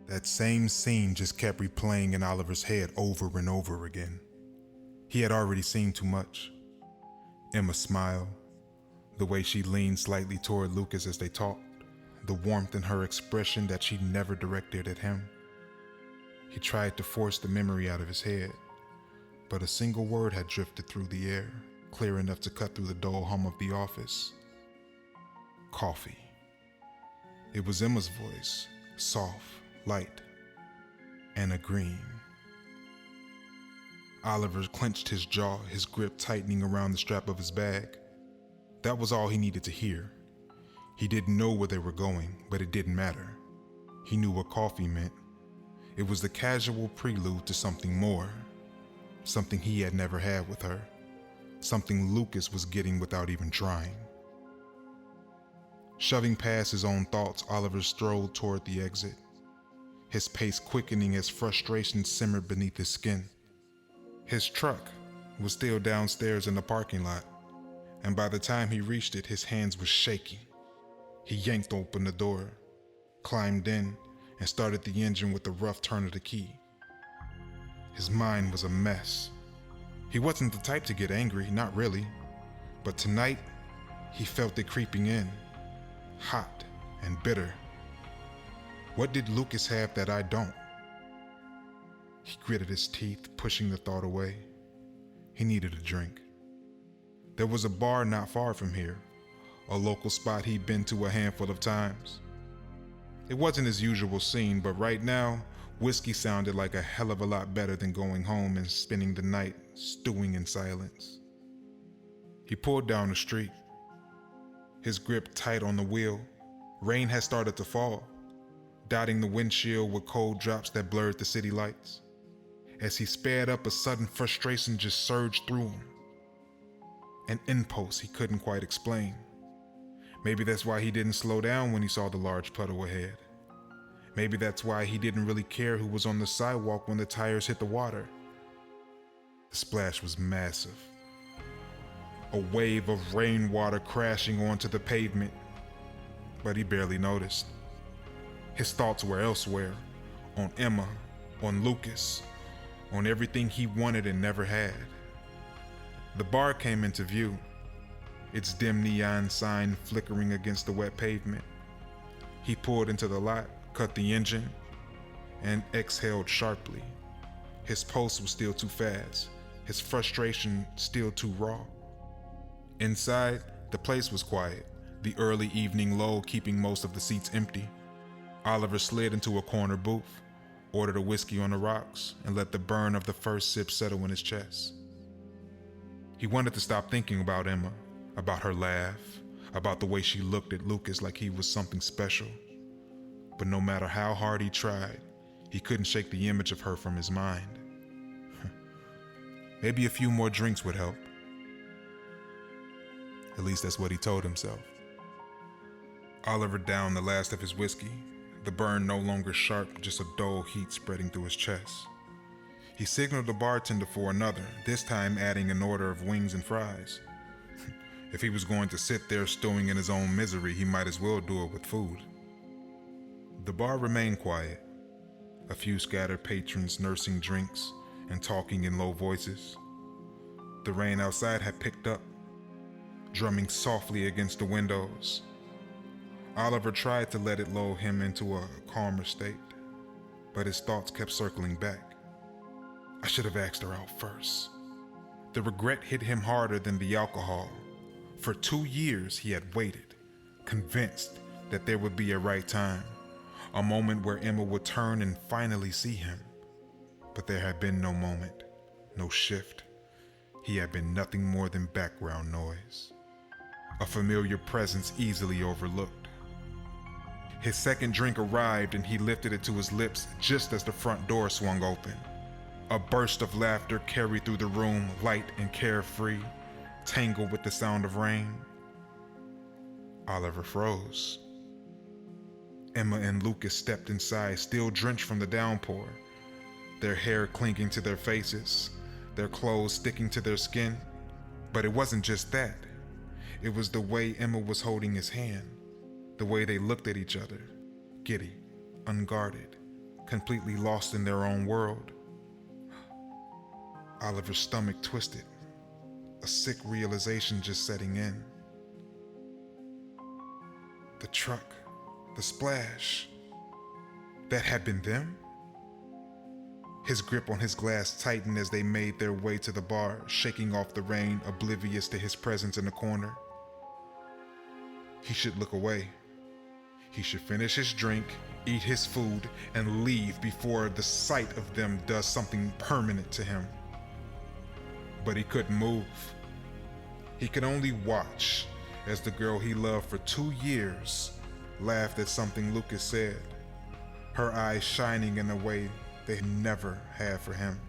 That same scene just kept replaying in Oliver's head over and over again. He had already seen too much. Emma's smile, the way she leaned slightly toward Lucas as they talked, the warmth in her expression that she never directed at him. He tried to force the memory out of his head, but a single word had drifted through the air, clear enough to cut through the dull hum of the office. Coffee. It was Emma's voice, soft, light, and agreeing. Oliver clenched his jaw, his grip tightening around the strap of his bag. That was all he needed to hear. He didn't know where they were going, but it didn't matter. He knew what coffee meant. It was the casual prelude to something more, something he had never had with her, something Lucas was getting without even trying. Shoving past his own thoughts, Oliver strolled toward the exit, his pace quickening as frustration simmered beneath his skin. His truck was still downstairs in the parking lot, and by the time he reached it, his hands were shaking. He yanked open the door, climbed in, and started the engine with a rough turn of the key. His mind was a mess. He wasn't the type to get angry, not really, but tonight he felt it creeping in, hot and bitter. What did Lucas have that I don't? He gritted his teeth, pushing the thought away. He needed a drink. There was a bar not far from here, a local spot he'd been to a handful of times. It wasn't his usual scene, but right now, whiskey sounded like a hell of a lot better than going home and spending the night stewing in silence. He pulled down the street, his grip tight on the wheel. Rain had started to fall, dotting the windshield with cold drops that blurred the city lights. As he sped up, a sudden frustration just surged through him. An impulse he couldn't quite explain. Maybe that's why he didn't slow down when he saw the large puddle ahead. Maybe that's why he didn't really care who was on the sidewalk when the tires hit the water. The splash was massive. A wave of rainwater crashing onto the pavement, but he barely noticed. His thoughts were elsewhere, on Emma, on Lucas, on everything he wanted and never had. The bar came into view, its dim neon sign flickering against the wet pavement. He pulled into the lot, cut the engine, and exhaled sharply. His pulse was still too fast, his frustration still too raw. Inside, the place was quiet, the early evening lull keeping most of the seats empty. Oliver slid into a corner booth, ordered a whiskey on the rocks, and let the burn of the first sip settle in his chest. He wanted to stop thinking about Emma, about her laugh, about the way she looked at Lucas like he was something special. But no matter how hard he tried, he couldn't shake the image of her from his mind. Maybe a few more drinks would help. At least that's what he told himself. Oliver downed the last of his whiskey, the burn no longer sharp, just a dull heat spreading through his chest. He signaled the bartender for another, this time adding an order of wings and fries. If he was going to sit there stewing in his own misery, he might as well do it with food. The bar remained quiet, a few scattered patrons nursing drinks and talking in low voices. The rain outside had picked up, drumming softly against the windows. Oliver tried to let it lull him into a calmer state, but his thoughts kept circling back. I should have asked her out first. The regret hit him harder than the alcohol. For 2 years he had waited, convinced that there would be a right time, a moment where Emma would turn and finally see him. But there had been no moment, no shift. He had been nothing more than background noise, a familiar presence easily overlooked. His second drink arrived and he lifted it to his lips just as the front door swung open. A burst of laughter carried through the room, light and carefree, tangled with the sound of rain. Oliver froze. Emma and Lucas stepped inside, still drenched from the downpour, their hair clinging to their faces, their clothes sticking to their skin. But it wasn't just that. It was the way Emma was holding his hand, the way they looked at each other, giddy, unguarded, completely lost in their own world. Oliver's stomach twisted, a sick realization just setting in. The truck, the splash, that had been them? His grip on his glass tightened as they made their way to the bar, shaking off the rain, oblivious to his presence in the corner. He should look away. He should finish his drink, eat his food, and leave before the sight of them does something permanent to him. But he couldn't move. He could only watch as the girl he loved for 2 years laughed at something Lucas said, her eyes shining in a way they never had for him.